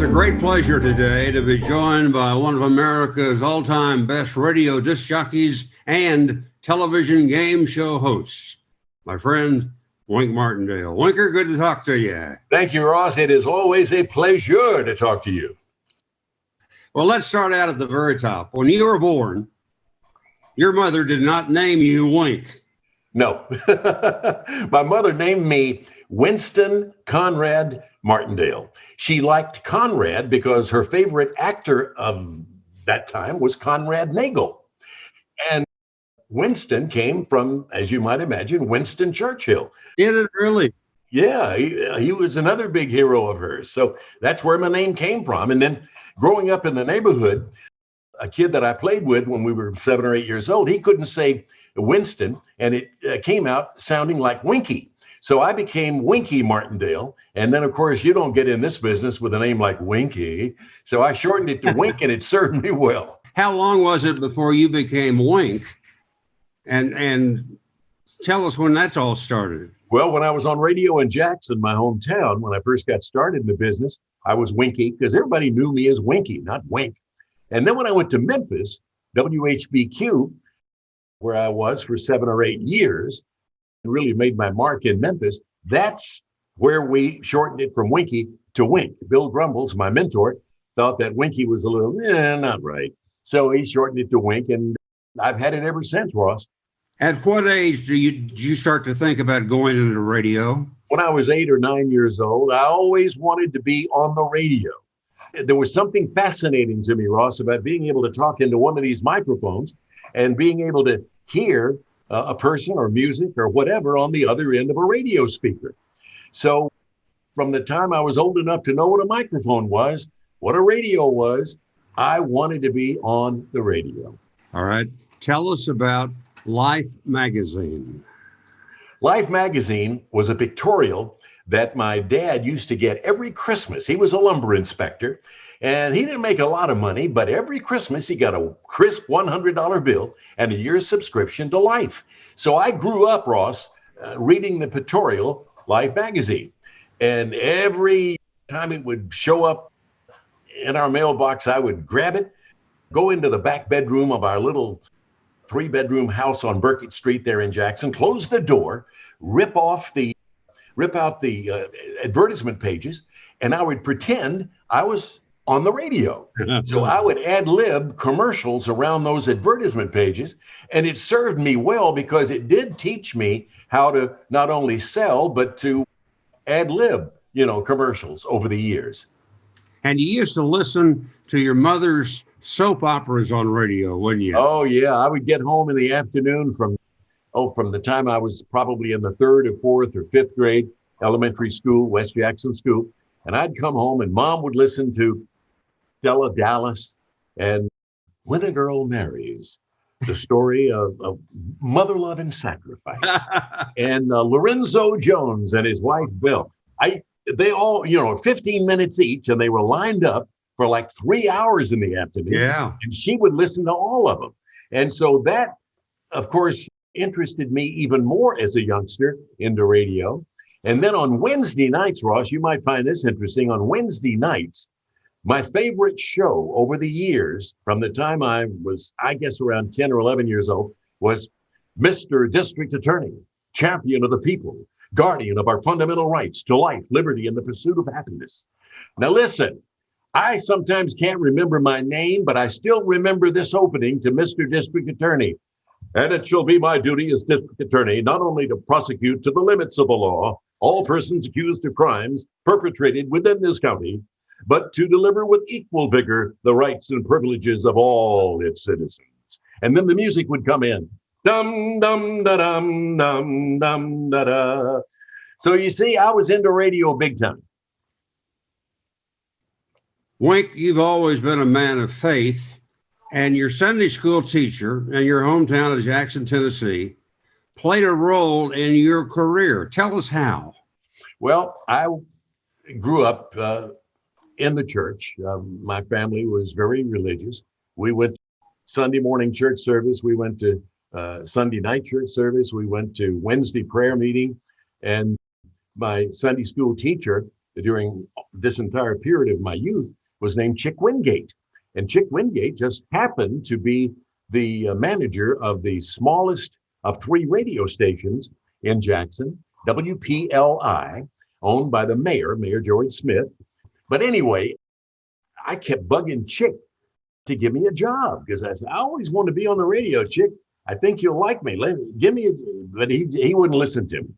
a great pleasure today to be joined by one of America's all-time best radio disc jockeys and television game show hosts, my friend Wink Martindale. Winker, good to talk to you. Thank you, Ross. It is always a pleasure to talk to you. Well, let's start out at the very top. When you were born, your mother did not name you Wink. No. My mother named me Winston Conrad Martindale. She liked Conrad because her favorite actor of that time was Conrad Nagel. And Winston came from, as you might imagine, Winston Churchill. Did it really? Yeah, he was another big hero of hers. So that's where my name came from. And then growing up in the neighborhood, a kid that I played with when we were 7 or 8 years old, he couldn't say Winston, and it came out sounding like Winky. So I became Winky Martindale. And then, of course, you don't get in this business with a name like Winky. So I shortened it to Wink, and it served me well. How long was it before you became Wink? And tell us when that's all started. Well, when I was on radio in Jackson, my hometown, when I first got started in the business, I was Winky because everybody knew me as Winky, not Wink. And then when I went to Memphis, WHBQ, where I was for 7 or 8 years, and really made my mark in Memphis, that's where we shortened it from Winky to Wink. Bill Grumbles, my mentor, thought that Winky was a little, not right. So he shortened it to Wink, and I've had it ever since, Ross. At what age did you start to think about going into radio? When I was 8 or 9 years old, I always wanted to be on the radio. There was something fascinating to me, Ross, about being able to talk into one of these microphones and being able to hear a person or music or whatever on the other end of a radio speaker. So from the time I was old enough to know what a microphone was, what a radio was, I wanted to be on the radio. All right. Tell us about Life magazine. Life magazine was a pictorial that my dad used to get every Christmas. He was a lumber inspector, and he didn't make a lot of money, but every Christmas he got a crisp $100 bill and a year's subscription to Life. So I grew up, Ross, reading the pictorial Life magazine. And every time it would show up in our mailbox, I would grab it, go into the back bedroom of our little 3-bedroom house on Burkett Street there in Jackson, close the door, rip out the advertisement pages, and I would pretend I was on the radio. So I would ad lib commercials around those advertisement pages, and it served me well because it did teach me how to not only sell, but to ad lib, commercials over the years. And you used to listen to your mother's soap operas on radio, wouldn't you? Oh, yeah. I would get home in the afternoon from the time I was probably in the 3rd or 4th or 5th grade, elementary school, West Jackson School. And I'd come home and Mom would listen to Stella Dallas and When a Girl Marries, the story of mother love and sacrifice. And Lorenzo Jones and his wife, Bill. They all, 15 minutes each, and they were lined up for like 3 hours in the afternoon. Yeah. And she would listen to all of them. And so that, of course, interested me even more as a youngster into radio. And then on Wednesday nights, Ross, you might find this interesting. On Wednesday nights, my favorite show over the years, from the time I was, I guess, around 10 or 11 years old, was Mr. District Attorney, champion of the people, guardian of our fundamental rights to life, liberty, and the pursuit of happiness. Now listen, I sometimes can't remember my name, but I still remember this opening to Mr. District Attorney. And it shall be my duty as District Attorney not only to prosecute to the limits of the law all persons accused of crimes perpetrated within this county, but to deliver with equal vigor the rights and privileges of all its citizens. And then the music would come in. Dum, dum, da, dum, dum, dum, da, da. So you see, I was into radio big time. Wink, you've always been a man of faith, and your Sunday school teacher in your hometown of Jackson, Tennessee, played a role in your career. Tell us how. Well, I grew up in the church. My family was very religious. We went to Sunday morning church service. We went to Sunday night church service. We went to Wednesday prayer meeting. And my Sunday school teacher during this entire period of my youth was named Chick Wingate. And Chick Wingate just happened to be the manager of the smallest of three radio stations in Jackson, WPLI, owned by the mayor, Mayor George Smith. But anyway, I kept bugging Chick to give me a job because I said, I always want to be on the radio, Chick. I think you'll like me. Give me but he wouldn't listen to me.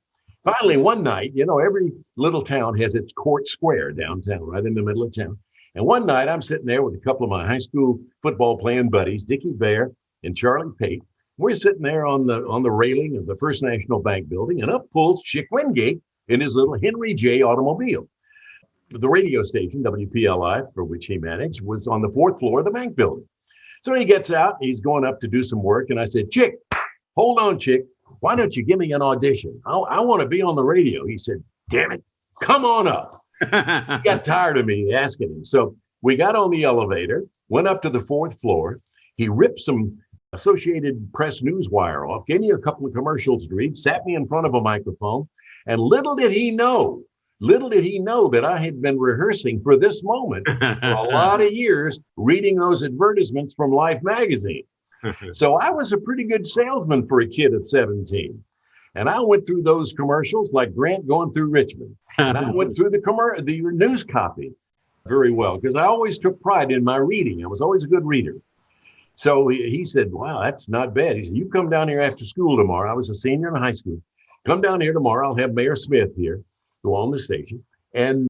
Finally, one night, every little town has its court square downtown, right in the middle of town. And one night I'm sitting there with a couple of my high school football playing buddies, Dickie Bear and Charlie Pate. We're sitting there on the railing of the First National Bank building, and up pulls Chick Wingate in his little Henry J automobile. The radio station, WPLI, for which he managed, was on the fourth floor of the bank building. So he gets out, he's going up to do some work, and I said, Chick, hold on, Chick. Why don't you give me an audition? I want to be on the radio. He said, damn it, come on up. He got tired of me asking him. So we got on the elevator, went up to the fourth floor. He ripped some Associated Press news wire off, gave me a couple of commercials to read, sat me in front of a microphone, and little did he know that I had been rehearsing for this moment for a lot of years, reading those advertisements from Life magazine. So I was a pretty good salesman for a kid of 17. And I went through those commercials like Grant going through Richmond. And I went through the news copy very well because I always took pride in my reading. I was always a good reader. So he said, wow, that's not bad. He said, you come down here after school tomorrow. I was a senior in high school. Come down here tomorrow. I'll have Mayor Smith here, go on the station, and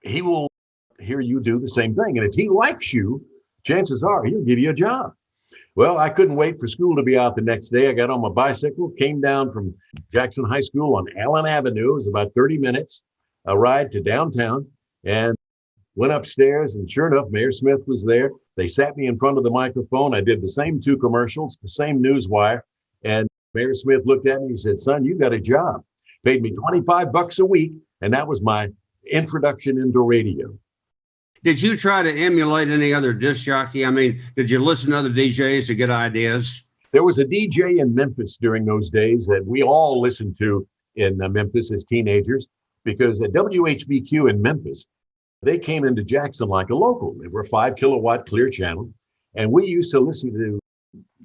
he will hear you do the same thing. And if he likes you, chances are he'll give you a job. Well, I couldn't wait for school to be out the next day. I got on my bicycle, came down from Jackson High School on Allen Avenue. It was about 30 minutes, a ride to downtown, and went upstairs. And sure enough, Mayor Smith was there. They sat me in front of the microphone. I did the same two commercials, the same news wire. And Mayor Smith looked at me and said, son, you got a job. Paid me $25 a week. And that was my introduction into radio. Did you try to emulate any other disc jockey? I mean, did you listen to other DJs to get ideas? There was a DJ in Memphis during those days that we all listened to in Memphis as teenagers, because at WHBQ in Memphis, they came into Jackson like a local. They were a 5 kilowatt clear channel. And we used to listen to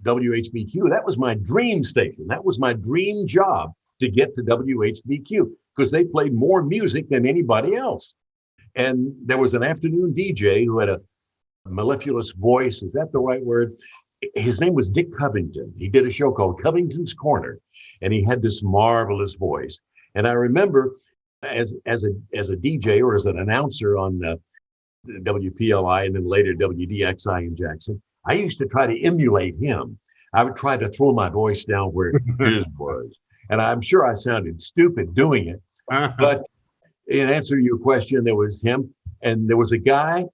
WHBQ. That was my dream station. That was my dream job, to get to WHBQ, because they played more music than anybody else. And there was an afternoon DJ who had a mellifluous voice. Is that the right word? His name was Dick Covington. He did a show called Covington's Corner, and he had this marvelous voice. And I remember as a DJ or as an announcer on WPLI and then later WDXI in Jackson, I used to try to emulate him. I would try to throw my voice down where his was. And I'm sure I sounded stupid doing it. But in answer to your question, there was him. And there was a guy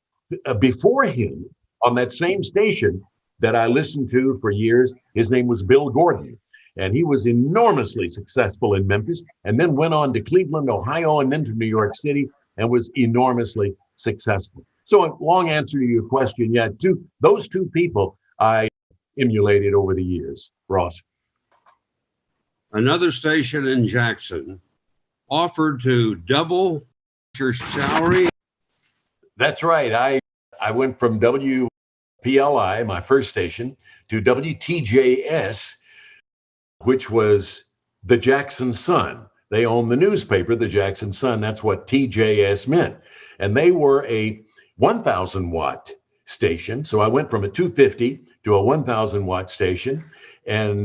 before him on that same station that I listened to for years. His name was Bill Gordon. And he was enormously successful in Memphis, and then went on to Cleveland, Ohio, and then to New York City, and was enormously successful. So a long answer to your question, yeah, those two people I emulated over the years, Ross. Another station in Jackson offered to double your salary. That's right. I went from WPLI, my first station, to WTJS, which was the Jackson Sun. They owned the newspaper, the Jackson Sun. That's what TJS meant. And they were a 1,000 watt station. So I went from a 250 to a 1,000 watt station. And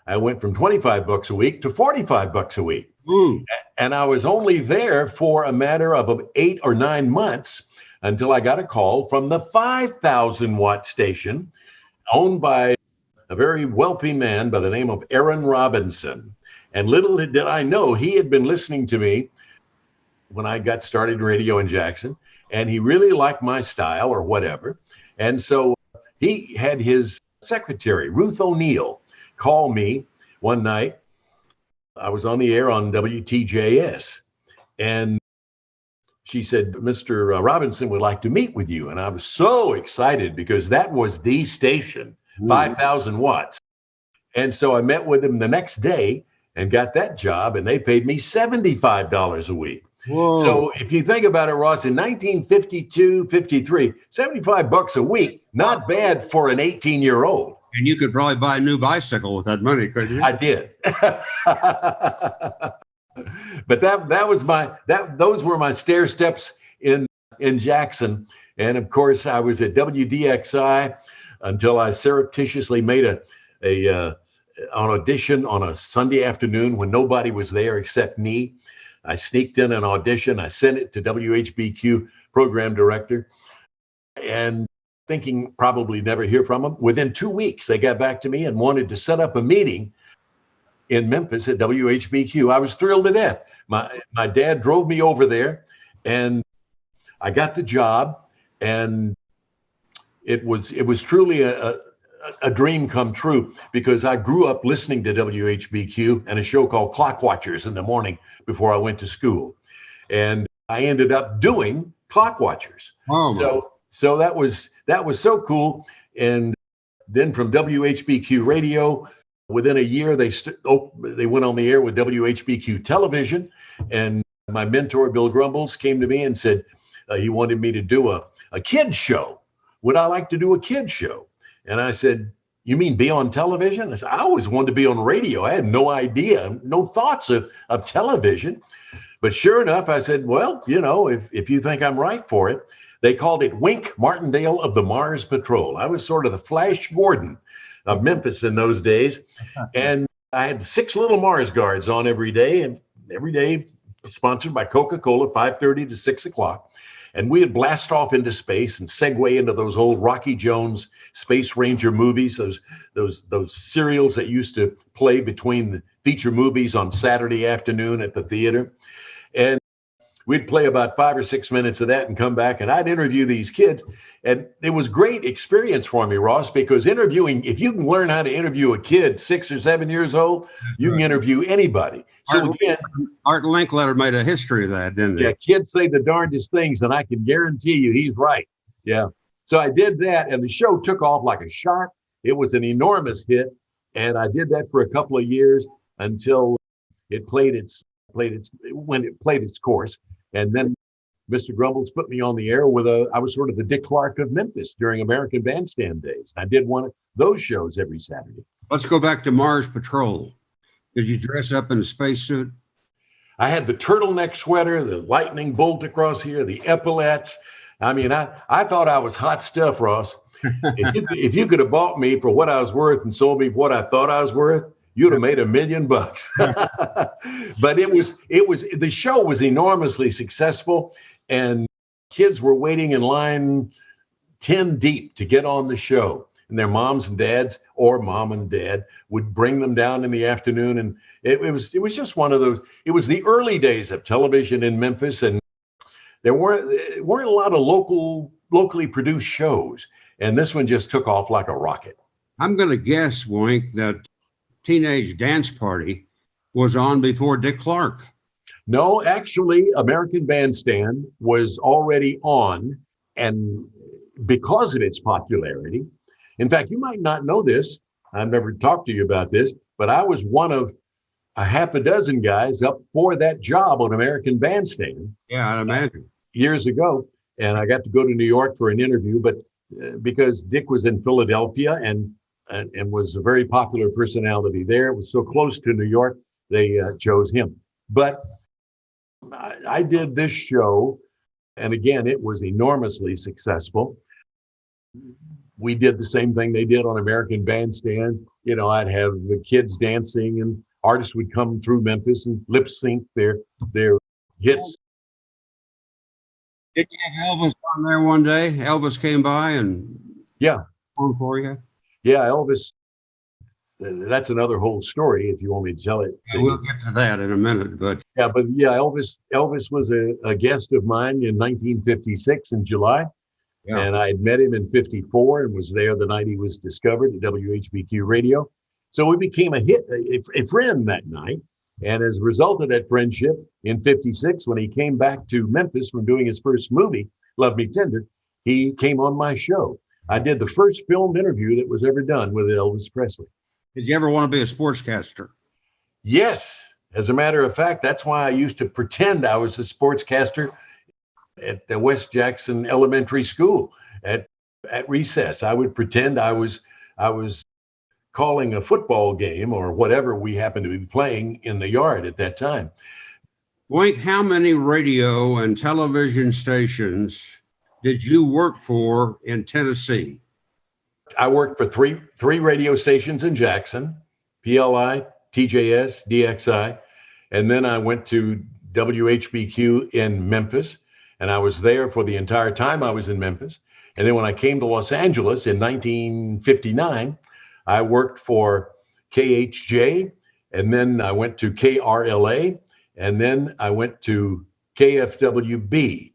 I went from $25 a week to $45 a week. Ooh. And I was only there for a matter of 8 or 9 months until I got a call from the 5,000 watt station owned by a very wealthy man by the name of Aaron Robinson. And little did I know, he had been listening to me when I got started in radio in Jackson, and he really liked my style or whatever. And so he had his secretary, Ruth O'Neill, call me one night. I was on the air on WTJS, and she said, Mr. Robinson would like to meet with you. And I was so excited because that was the station. 5,000 watts. And so I met with him the next day and got that job, and they paid me $75 a week. Whoa. So if you think about it, Ross, in 1952, 53, $75 a week, not bad for an 18-year-old. And you could probably buy a new bicycle with that money, couldn't you? I did. But those were my stair steps in Jackson. And of course, I was at WDXI until I surreptitiously made an audition on a Sunday afternoon when nobody was there except me. I sneaked in an audition. I sent it to WHBQ program director, and thinking probably never hear from them. Within 2 weeks, they got back to me and wanted to set up a meeting in Memphis at WHBQ. I was thrilled to death. My dad drove me over there, and I got the job, and it was truly a dream come true, because I grew up listening to WHBQ and a show called Clock Watchers in the morning before I went to school. And I ended up doing Clock Watchers. Oh, So that was so cool. And then from WHBQ radio, within a year, they went on the air with WHBQ television. And my mentor, Bill Grumbles, came to me and said he wanted me to do a kids show. Would I like to do a kids show? And I said, you mean be on television? I said, I always wanted to be on radio. I had no idea, no thoughts of television. But sure enough, I said, well, if you think I'm right for it. They called it Wink Martindale of the Mars Patrol. I was sort of the Flash Gordon of Memphis in those days. And I had 6 little Mars guards on every day, and every day sponsored by Coca-Cola, 5:30 to 6 o'clock. And we'd blast off into space and segue into those old Rocky Jones Space Ranger movies, those serials that used to play between the feature movies on Saturday afternoon at the theater. And we'd play about 5 or 6 minutes of that and come back, and I'd interview these kids. And it was great experience for me, Ross, because if you can learn how to interview a kid 6 or 7 years old, you can interview anybody. So again, Art Linkletter made a history of that, didn't he? Yeah, kids say the darndest things, and I can guarantee you he's right. Yeah. So I did that, and the show took off like a shot. It was an enormous hit, and I did that for a couple of years until it played its course. And then Mr. Grumbles put me on the air I was sort of the Dick Clark of Memphis during American Bandstand days. I did one of those shows every Saturday. Let's go back to Mars Patrol. Did you dress up in a spacesuit? I had the turtleneck sweater, the lightning bolt across here, the epaulets. I mean, I thought I was hot stuff, Ross. If you could have bought me for what I was worth and sold me what I thought I was worth, you'd have made $1 million. But the show was enormously successful, and kids were waiting in line 10 deep to get on the show. And their moms and dads, or mom and dad, would bring them down in the afternoon. And it was just one of those. It was the early days of television in Memphis, and there weren't a lot of locally produced shows. And this one just took off like a rocket. I'm going to guess, Wink, that Teenage Dance Party was on before Dick Clark. No, actually, American Bandstand was already on, and because of its popularity, in fact, you might not know this, I've never talked to you about this, but I was one of a half a dozen guys up for that job on American Bandstand. Yeah, I'd imagine. Years ago, and I got to go to New York for an interview, but because Dick was in Philadelphia and was a very popular personality there, it was so close to New York, they chose him. But I did this show, and again, it was enormously successful. We did the same thing they did on American Bandstand. I'd have the kids dancing, and artists would come through Memphis and lip sync their hits. Did you have Elvis on there one day? Elvis came by and performed for you? Yeah, Elvis. That's another whole story if you want me to tell it. Yeah, we'll get to that in a minute, but Elvis was a guest of mine in 1956 in July. Yeah. And I had met him in 54 and was there the night he was discovered at WHBQ radio. So we became a friend that night. And as a result of that friendship, in 56, when he came back to Memphis from doing his first movie, Love Me Tender, he came on my show. I did the first filmed interview that was ever done with Elvis Presley. Did you ever want to be a sportscaster? Yes. As a matter of fact, that's why I used to pretend I was a sportscaster at the West Jackson Elementary School at recess. I would pretend I was calling a football game or whatever we happened to be playing in the yard at that time. Wink, how many radio and television stations did you work for in Tennessee? I worked for three radio stations in Jackson, PLI, TJS, DXI, and then I went to WHBQ in Memphis, and I was there for the entire time I was in Memphis. And then when I came to Los Angeles in 1959, I worked for KHJ, and then I went to KRLA, and then I went to KFWB.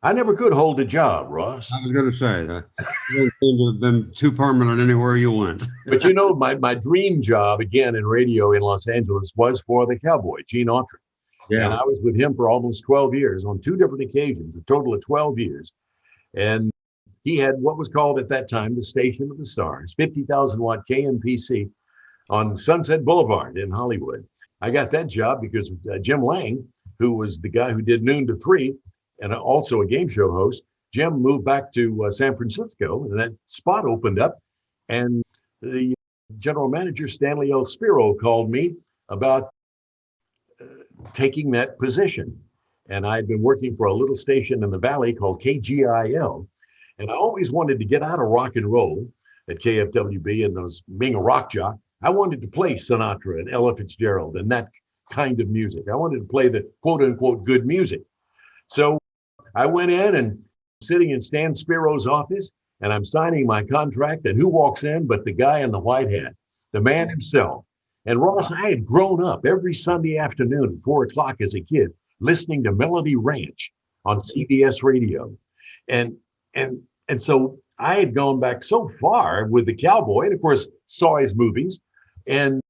I never could hold a job, Ross. I was going to say that. You don't seem to have been too permanent anywhere you went. But you know, my dream job, again, in radio in Los Angeles was for the cowboy, Gene Autry. Yeah. And I was with him for almost 12 years on two different occasions, a total of 12 years. And he had what was called at that time the Station of the Stars, 50,000 watt KMPC on Sunset Boulevard in Hollywood. I got that job because Jim Lang, who was the guy who did Noon to 3 and also a game show host, Jim moved back to San Francisco, and that spot opened up. And the general manager, Stanley L. Spiro, called me about taking that position. And I'd been working for a little station in the Valley called KGIL. And I always wanted to get out of rock and roll at KFWB and those being a rock jock. I wanted to play Sinatra and Ella Fitzgerald and that kind of music. I wanted to play the quote unquote good music. So I went in and sitting in Stan Spiro's office, and I'm signing my contract. And who walks in but the guy in the white hat, the man himself. And Ross, I had grown up every Sunday afternoon at 4 o'clock as a kid, listening to Melody Ranch on CBS radio. And so I had gone back so far with the cowboy, and of course saw his movies. And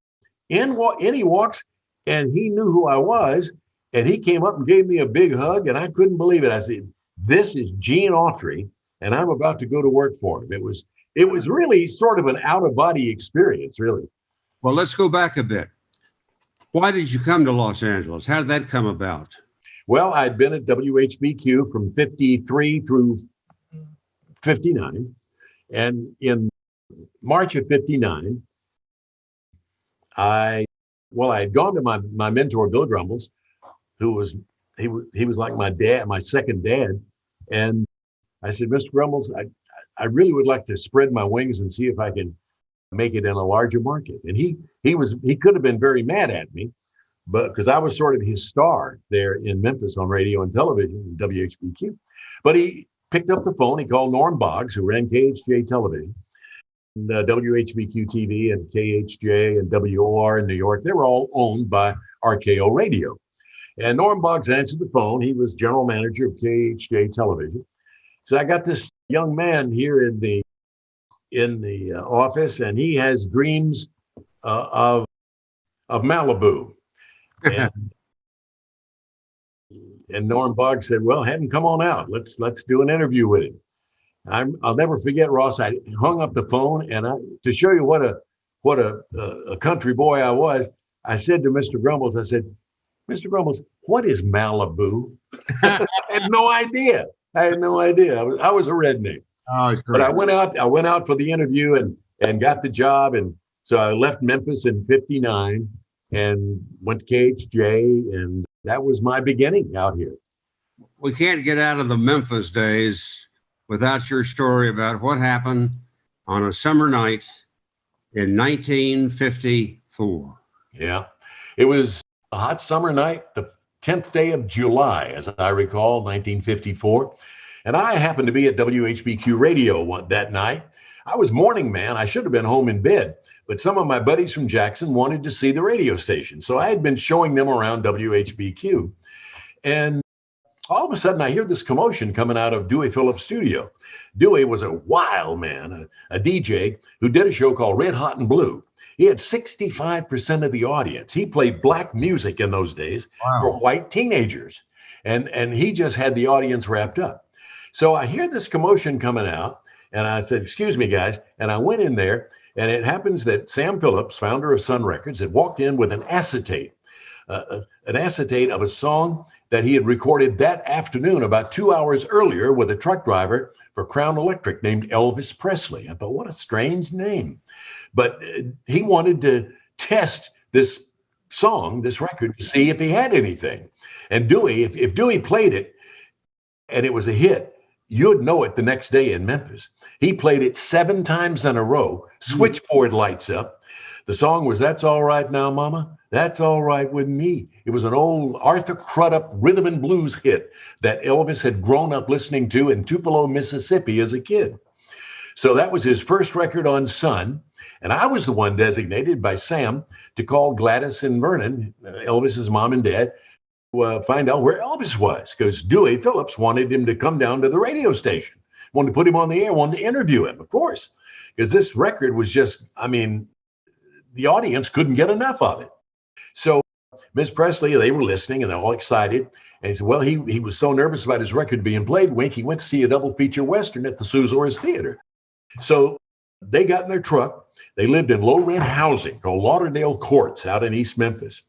in he walks, and he knew who I was, and he came up and gave me a big hug, and I couldn't believe it. I said, "This is Gene Autry, and I'm about to go to work for him." It was really sort of an out-of-body experience, really. Well, let's go back a bit. Why did you come to Los Angeles? How did that come about? Well, I'd been at WHBQ from 53 through 59. And in March of 59, I had gone to my mentor, Bill Grumbles, who was like my dad, my second dad. And I said, "Mr. Grumbles, I really would like to spread my wings and see if I can make it in a larger market." And he could have been very mad at me, but because I was sort of his star there in Memphis on radio and television, WHBQ. But he picked up the phone. He called Norm Boggs, who ran KHJ Television, and WHBQ TV, and KHJ and WOR in New York. They were all owned by RKO Radio. And Norm Boggs answered the phone. He was general manager of KHJ Television. So I got this young man here in the office, and he has dreams of Malibu. And Norm Boggs said, "Well, have him come on out. Let's do an interview with him." I'll never forget, Ross. I hung up the phone, and to show you what a country boy I was, I said to Mr. Grumbles, I said, "Mr. Grumbles, what is Malibu?" I had no idea. I was a redneck. Oh, it's great. But I went out for the interview and got the job. And so I left Memphis in 59 and went to KHJ, and that was my beginning out here. We can't get out of the Memphis days without your story about what happened on a summer night in 1954. Yeah, it was a hot summer night, the 10th day of July, as I recall, 1954. And I happened to be at WHBQ Radio that night. I was morning man. I should have been home in bed, but some of my buddies from Jackson wanted to see the radio station. So I had been showing them around WHBQ. And all of a sudden, I hear this commotion coming out of Dewey Phillips' studio. Dewey was a wild man, a DJ who did a show called Red Hot and Blue. He had 65% of the audience. He played black music in those days for white teenagers. And he just had the audience wrapped up. So I hear this commotion coming out, and I said, "Excuse me, guys." And I went in there, and it happens that Sam Phillips, founder of Sun Records, had walked in with an acetate an acetate of a song that he had recorded that afternoon, about 2 hours earlier, with a truck driver for Crown Electric named Elvis Presley. I thought, what a strange name. But he wanted to test this song, this record, to see if he had anything. And Dewey, if Dewey played it and it was a hit, you'd know it the next day in Memphis. He played it 7 times in a row, switchboard lights up. The song was That's All Right Now, Mama, That's All Right With Me. It was an old Arthur Crudup rhythm and blues hit that Elvis had grown up listening to in Tupelo, Mississippi as a kid. So that was his first record on Sun. And I was the one designated by Sam to call Gladys and Vernon, Elvis's mom and dad, to find out where Elvis was, because Dewey Phillips wanted him to come down to the radio station, wanted to put him on the air, wanted to interview him, of course, because this record was just, the audience couldn't get enough of it. So Miss Presley, they were listening and they're all excited. And he said, well, he was so nervous about his record being played, Wink, he went to see a double feature Western at the Suzores Theater. So they got in their truck. They lived in low-rent housing called Lauderdale Courts out in East Memphis.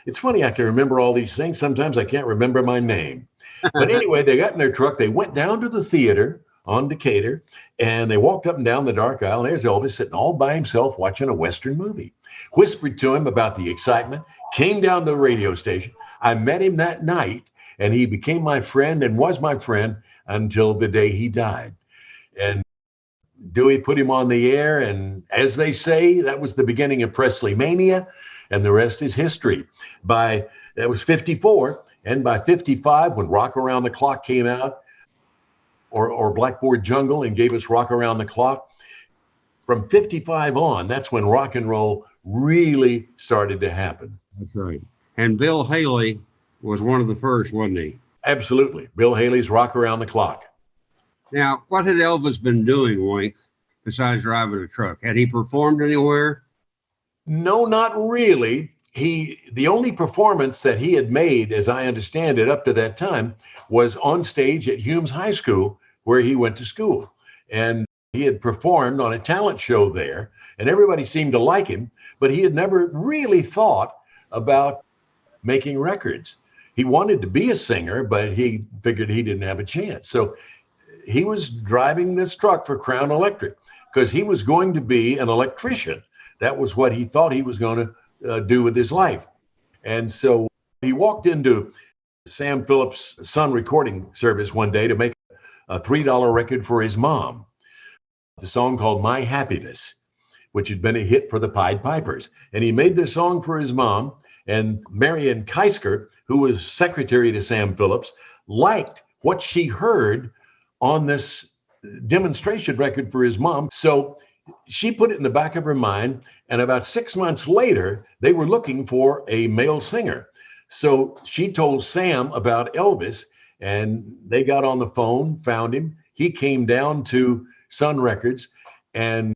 It's funny, I can remember all these things. Sometimes I can't remember my name. But anyway, they got in their truck. They went down to the theater on Decatur, and they walked up and down the dark aisle. And there's Elvis sitting all by himself watching a Western movie. Whispered to him about the excitement, came down to the radio station. I met him that night, and he became my friend and was my friend until the day he died. And Dewey put him on the air, and as they say, that was the beginning of Presley Mania, and the rest is history. That was 54, and by 55, when Rock Around the Clock came out, or Blackboard Jungle, and gave us Rock Around the Clock, from 55 on, that's when rock and roll really started to happen. That's right. And Bill Haley was one of the first, wasn't he? Absolutely. Bill Haley's Rock Around the Clock. Now, what had Elvis been doing, Wink, besides driving a truck? Had he performed anywhere? No, not really. The only performance that he had made, as I understand it, up to that time, was on stage at Humes High School, where he went to school. And he had performed on a talent show there, and everybody seemed to like him, but he had never really thought about making records. He wanted to be a singer, but he figured he didn't have a chance. So he was driving this truck for Crown Electric because he was going to be an electrician. That was what he thought he was going to do with his life. And so he walked into Sam Phillips' Sun recording service one day to make a $3 record for his mom, the song called My Happiness, which had been a hit for the Pied Pipers. And he made this song for his mom, and Marion Keisker, who was secretary to Sam Phillips, liked what she heard on this demonstration record for his mom. So she put it in the back of her mind, and about 6 months later, they were looking for a male singer. So she told Sam about Elvis, and they got on the phone, found him. He came down to Sun Records and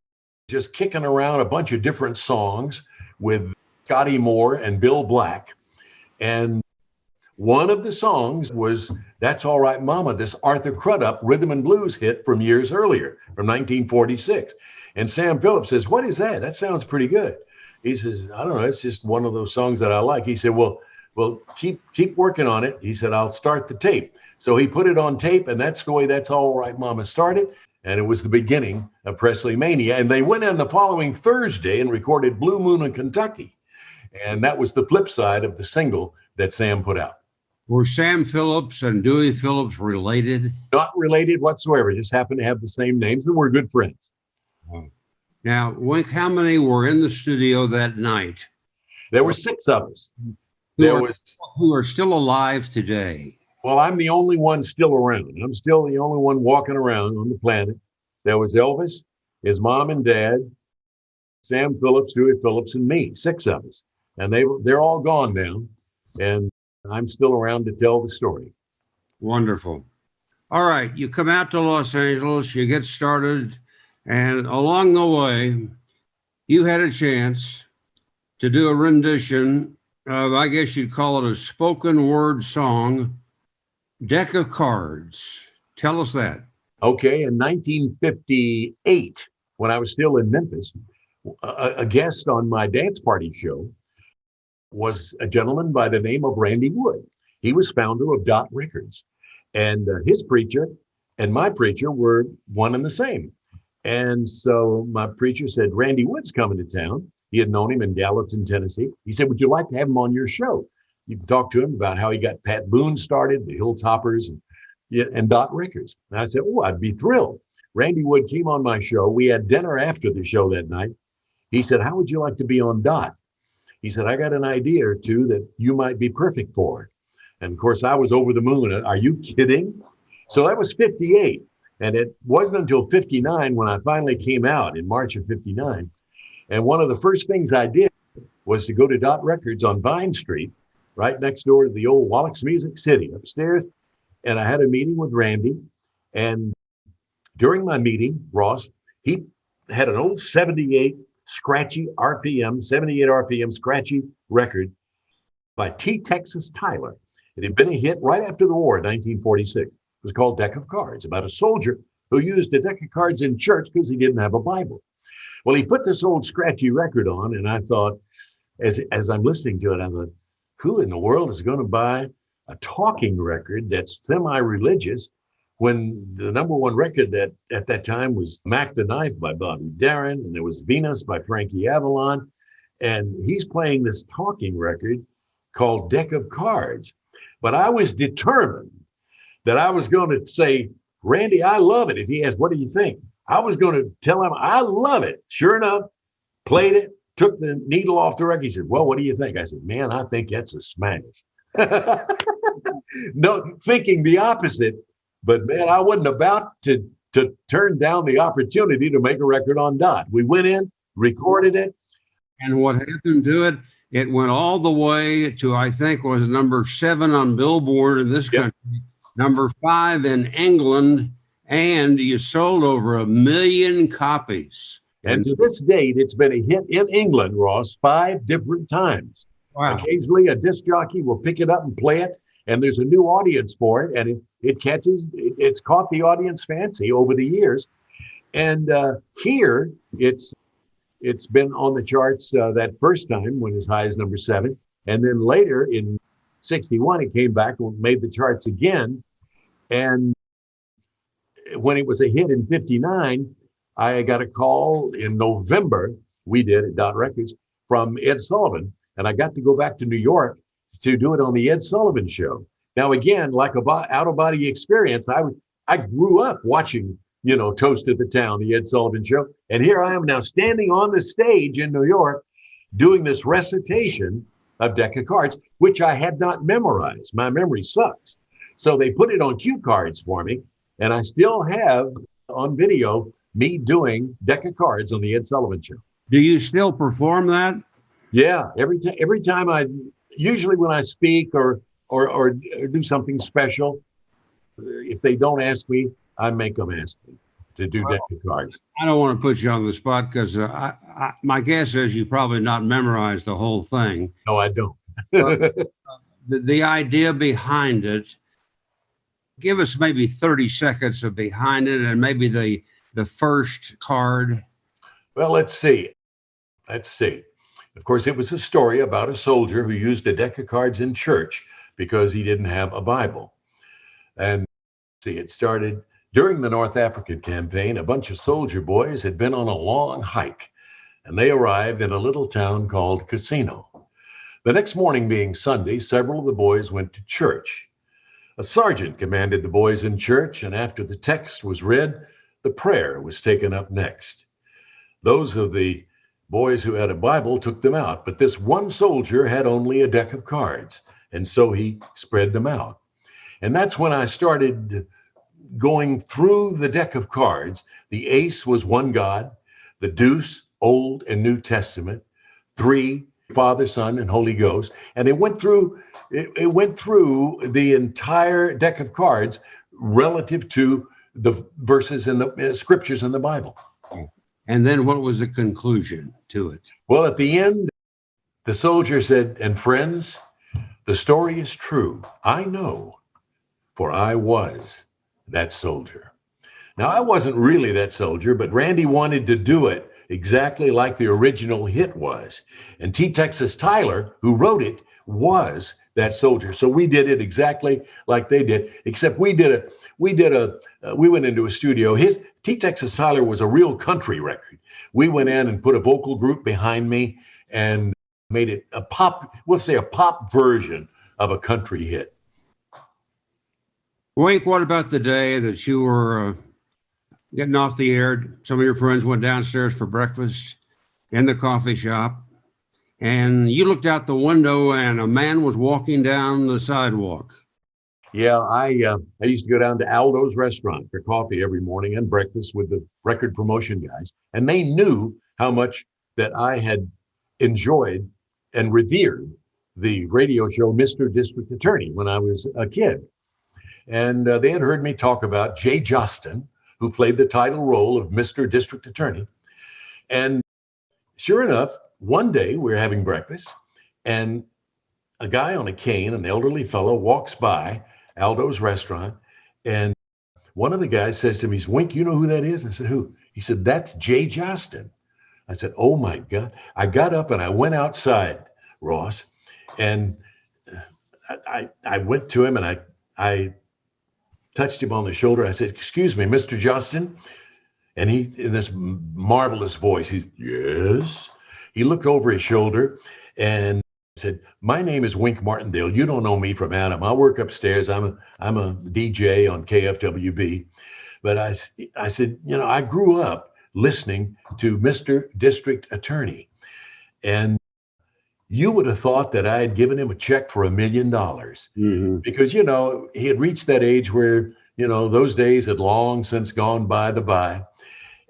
just kicking around a bunch of different songs with Scotty Moore and Bill Black. And one of the songs was That's All Right Mama, this Arthur Crudup rhythm and blues hit from years earlier, from 1946. And Sam Phillips says, what is that? That sounds pretty good. He says, I don't know, it's just one of those songs that I like. He said, well, keep working on it. He said, I'll start the tape. So he put it on tape, and that's the way That's All Right Mama started. And it was the beginning of Presley Mania. And they went in the following Thursday and recorded Blue Moon in Kentucky. And that was the flip side of the single that Sam put out. Were Sam Phillips and Dewey Phillips related? Not related whatsoever, just happened to have the same names, and we're good friends. Now, Wink, how many were in the studio that night? There were 6 of us. Who are still alive today? Well, I'm the only one still around. I'm still the only one walking around on the planet. There was Elvis, his mom and dad, Sam Phillips, Dewey Phillips, and me, 6 of us. And they're all gone now. And I'm still around to tell the story. Wonderful. All right, you come out to Los Angeles, you get started, and along the way, you had a chance to do a rendition of, I guess you'd call it a spoken word song, Deck of Cards. Tell us that. Okay, in 1958, when I was still in Memphis, a guest on my dance party show was a gentleman by the name of Randy Wood. He was founder of Dot Records. And his preacher and my preacher were one and the same. And so my preacher said, Randy Wood's coming to town. He had known him in Gallatin, Tennessee. He said, would you like to have him on your show? You can talk to him about how he got Pat Boone started, the Hilltoppers, and Dot Records. And I said, oh, I'd be thrilled. Randy Wood came on my show. We had dinner after the show that night. He said, how would you like to be on Dot? He said, I got an idea or two that you might be perfect for. And of course, I was over the moon. Are you kidding? So that was 58. And it wasn't until 59 when I finally came out in March of 59. And one of the first things I did was to go to Dot Records on Vine Street, right next door to the old Wallach's Music City upstairs. And I had a meeting with Randy. And during my meeting, Ross, he had an old 78 scratchy RPM, 78 RPM scratchy record by T. Texas Tyler. It had been a hit right after the war in 1946. It was called Deck of Cards, about a soldier who used a deck of cards in church because he didn't have a Bible. Well, he put this old scratchy record on, and I thought, as I'm listening to it, I thought, who in the world is going to buy a talking record that's semi-religious when the number one record that at that time was Mac the Knife by Bobby Darin, and there was Venus by Frankie Avalon, and he's playing this talking record called Deck of Cards. But I was determined that I was going to say, Randy, I love it. If he asked, what do you think? I was going to tell him, I love it. Sure enough, played it, took the needle off the record. He said, well, what do you think? I said, man, I think that's a smash. No, thinking the opposite. But man, I wasn't about to turn down the opportunity to make a record on Dot. We went in, recorded it. And what happened to it? It went all the way to, I think, was number 7 on Billboard in this country, number 5 in England, and you sold over 1 million copies. And to this date, it's been a hit in England, Ross, 5 different times. Wow. Occasionally, a disc jockey will pick it up and play it, and there's a new audience for it, and it's caught the audience fancy over the years. And here, it's been on the charts that first time when as high as number 7. And then later in 61, it came back and made the charts again. And when it was a hit in 59, I got a call in November, we did at Dot Records, from Ed Sullivan. And I got to go back to New York to do it on the Ed Sullivan Show. Now, again, like a out-of-body experience, I grew up watching, Toast of the Town, the Ed Sullivan Show. And here I am now standing on the stage in New York doing this recitation of Deck of Cards, which I had not memorized. My memory sucks. So they put it on cue cards for me. And I still have on video me doing Deck of Cards on the Ed Sullivan Show. Do you still perform that? Yeah, every time usually when I speak or do something special, if they don't ask me, I make them ask me to do Deck of Cards. I don't want to put you on the spot because my guess is you probably not memorized the whole thing. No, I don't. The idea behind it, give us maybe 30 seconds of behind it and maybe the first card. Well, let's see. Of course, it was a story about a soldier who used a deck of cards in church because he didn't have a Bible. And see, it started during the North African campaign. A bunch of soldier boys had been on a long hike, and they arrived in a little town called Casino. The next morning being Sunday, several of the boys went to church. A sergeant commanded the boys in church, and after the text was read, the prayer was taken up next. Those of the boys who had a Bible took them out, but this one soldier had only a deck of cards, and so he spread them out. And that's when I started going through the deck of cards. The ace was one God, the deuce, Old and New Testament, 3, Father, Son, and Holy Ghost. And it went through the entire deck of cards relative to the verses in the scriptures in the Bible. And then what was the conclusion to it? Well, at the end, the soldier said, and friends, the story is true. I know, for I was that soldier. Now, I wasn't really that soldier, but Randy wanted to do it exactly like the original hit was. And T. Texas Tyler, who wrote it, was that soldier. So we did it exactly like they did, except we went into a studio. His T. Texas Tyler was a real country record. We went in and put a vocal group behind me and made it a pop, we'll say a pop version of a country hit. Wink, what about the day that you were getting off the air? Some of your friends went downstairs for breakfast in the coffee shop, and you looked out the window and a man was walking down the sidewalk. Yeah, I used to go down to Aldo's restaurant for coffee every morning and breakfast with the record promotion guys, and they knew how much that I had enjoyed and revered the radio show Mr. District Attorney when I was a kid. And they had heard me talk about Jay Jostin, who played the title role of Mr. District Attorney. And sure enough, one day we were having breakfast and a guy on a cane, an elderly fellow, walks by Aldo's restaurant. And one of the guys says to me, "Wink, you know who that is?" I said, "Who?" He said, "That's Jay Jostin." I said, "Oh my God." I got up and I went outside, Ross, and I went to him and I touched him on the shoulder. I said, "Excuse me, Mr. Jostin." And he, in this marvelous voice, "Yes." He looked over his shoulder and said, "My name is Wink Martindale. You don't know me from Adam. I work upstairs. I'm a DJ on KFWB." But I said, I grew up listening to Mr. District Attorney. And you would have thought that I had given him a check for $1 million because, he had reached that age where, those days had long since gone by the by.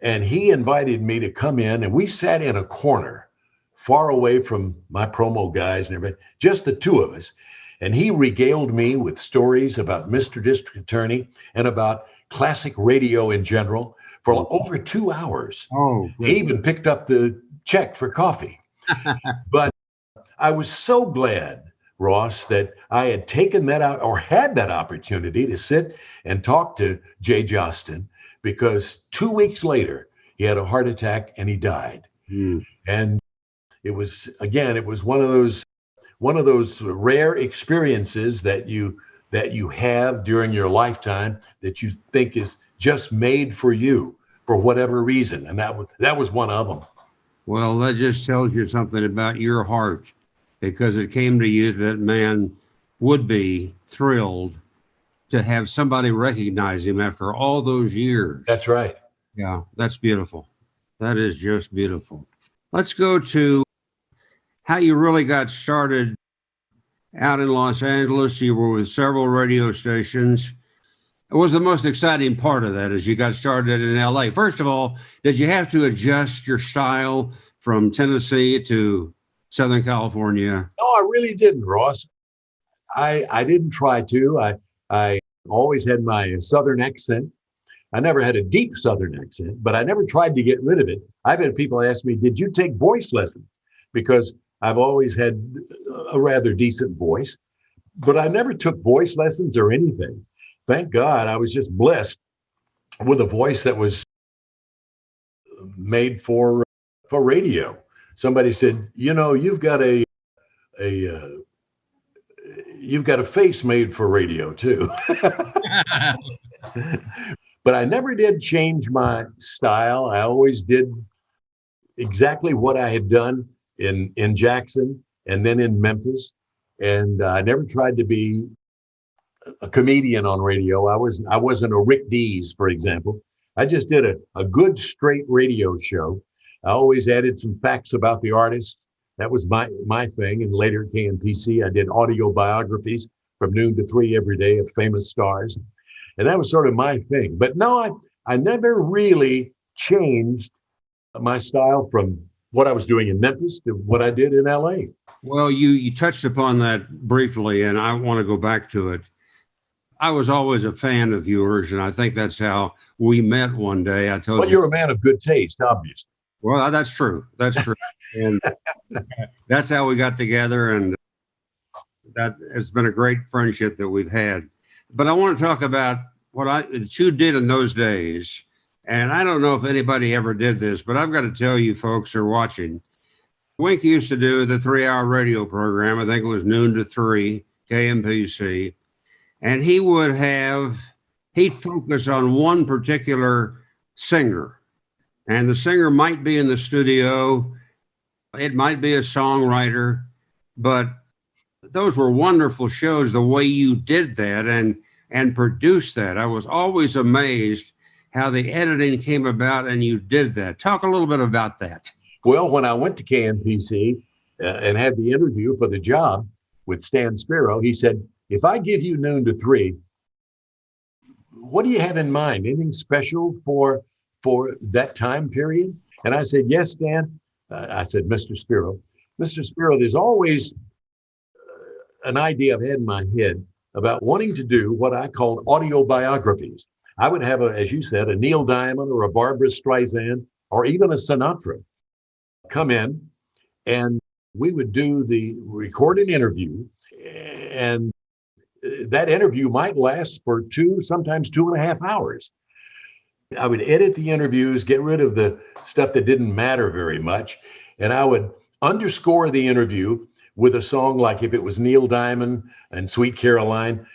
And he invited me to come in and we sat in a corner far away from my promo guys and everybody, just the two of us. And he regaled me with stories about Mr. District Attorney and about classic radio in general for over 2 hours. Oh, he even picked up the check for coffee. But I was so glad, Ross, that I had taken that out or had that opportunity to sit and talk to Jay Jostin, because 2 weeks later, he had a heart attack and he died. And it was one of those rare experiences that you have during your lifetime that you think is just made for you for whatever reason. And that was one of them. Well, that just tells you something about your heart, because it came to you that man would be thrilled to have somebody recognize him after all those years. That's right. Yeah, that's beautiful. That is just beautiful. Let's go to how you really got started out in Los Angeles. You were with several radio stations. What was the most exciting part of that as you got started in LA? First of all, did you have to adjust your style from Tennessee to Southern California? No, I really didn't, Ross. I didn't try to. I always had my Southern accent. I never had a deep Southern accent, but I never tried to get rid of it. I've had people ask me, "Did you take voice lessons?" Because I've always had a rather decent voice, but I never took voice lessons or anything. Thank God, I was just blessed with a voice that was made for radio. Somebody said, "You've got a face made for radio too." But I never did change my style. I always did exactly what I had done in Jackson and then in Memphis. And I never tried to be a comedian on radio. I wasn't a Rick Dees, for example. I just did a good straight radio show. I always added some facts about the artist. That was my thing. And later at KMPC, I did audio biographies from noon to 3 every day of famous stars. And that was sort of my thing. But no, I never really changed my style from what I was doing in Memphis to what I did in LA. Well, you touched upon that briefly, and I want to go back to it. I was always a fan of yours, and I think that's how we met one day. I told you. Well, you're a man of good taste, obviously. Well, that's true. That's true. And that's how we got together, and that has been a great friendship that we've had. But I want to talk about what you did in those days And I don't know if anybody ever did this, but I've got to tell you folks who are watching, Wink used to do the 3-hour radio program. I think it was noon to 3, KMPC. And he'd focus on one particular singer. And the singer might be in the studio. It might be a songwriter, but those were wonderful shows, the way you did that and produced that. I was always amazed how the editing came about and you did that. Talk a little bit about that. Well, when I went to KMPC and had the interview for the job with Stan Spiro, he said, if I give you noon to 3, what do you have in mind? Anything special for that time period? And I said, yes, Stan. I said, Mr. Spiro, there's always an idea I've had in my head about wanting to do what I called audio biographies. I would have, as you said, a Neil Diamond or a Barbra Streisand or even a Sinatra come in, and we would do the recorded interview, and that interview might last for sometimes 2.5 hours. I would edit the interviews, get rid of the stuff that didn't matter very much, and I would underscore the interview with a song like, if it was Neil Diamond and Sweet Caroline,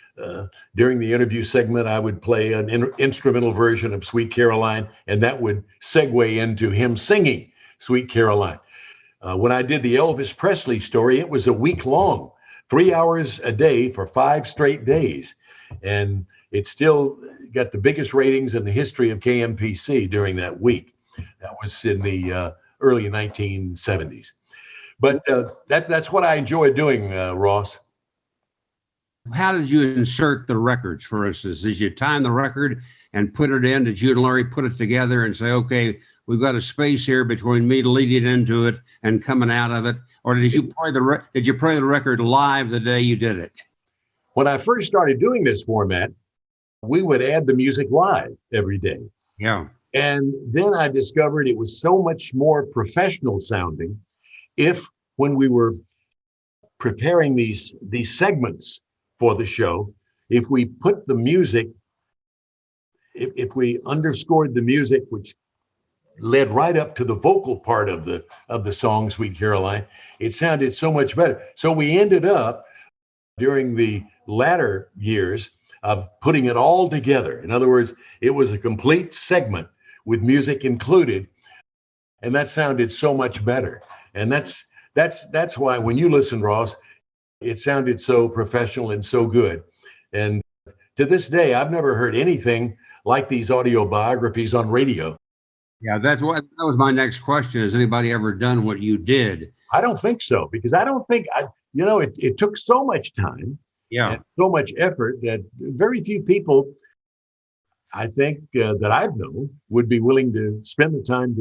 during the interview segment, I would play an instrumental version of Sweet Caroline, and that would segue into him singing Sweet Caroline. When I did the Elvis Presley story, it was a week long, 3 hours a day for 5 straight days. And it still got the biggest ratings in the history of KMPC during that week. That was in the early 1970s. But that's what I enjoy doing, Ross. How did you insert the records, for instance? Did you time the record and put it in? Did you and Larry put it together and say, okay, we've got a space here between me leading into it and coming out of it? Or did you play the record live the day you did it? When I first started doing this format, we would add the music live every day. Yeah. And then I discovered it was so much more professional sounding when we were preparing these segments for the show, if we put the music, if we underscored the music, which led right up to the vocal part of the song Sweet Caroline, it sounded so much better. So we ended up during the latter years of putting it all together. In other words, it was a complete segment with music included, and that sounded so much better. And that's why when you listen, Ross, it sounded so professional and so good. And to this day, I've never heard anything like these audio biographies on radio. Yeah, that was my next question. Has anybody ever done what you did? I don't think so, because I don't think, it took so much time and so much effort that very few people, I think, that I've known would be willing to spend the time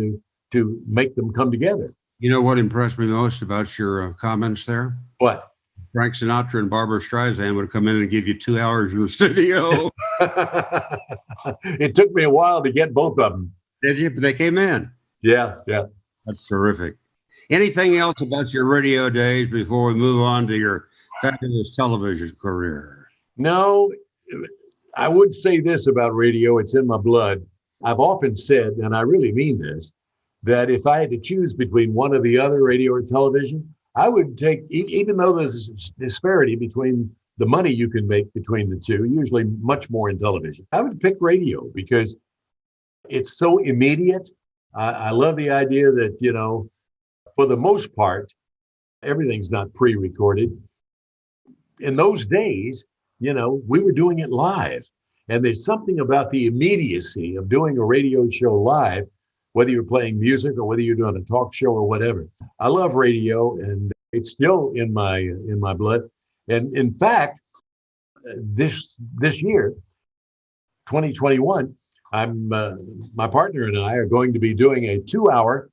to make them come together. You know what impressed me most about your comments there? What? Frank Sinatra and Barbra Streisand would come in and give you 2 hours in the studio. It took me a while to get both of them. Did you? But they came in. Yeah. That's terrific. Anything else about your radio days before we move on to your fabulous television career? No, I would say this about radio. It's in my blood. I've often said, and I really mean this, that if I had to choose between one or the other, radio or television, I would take, even though there's a disparity between the money you can make between the two, usually much more in television, I would pick radio because it's so immediate. I love the idea that, for the most part, everything's not pre-recorded. In those days, we were doing it live. And there's something about the immediacy of doing a radio show live, whether you're playing music or whether you're doing a talk show or whatever. I love radio, and it's still in my blood. And in fact, this year, 2021, my partner and I are going to be doing a 2-hour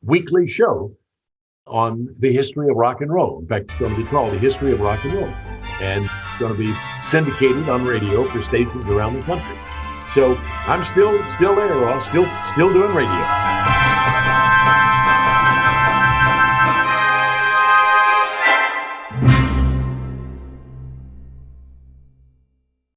weekly show on the history of rock and roll. In fact, it's going to be called The History of Rock and Roll, and it's going to be syndicated on radio for stations around the country. So I'm still there, Ross, still doing radio.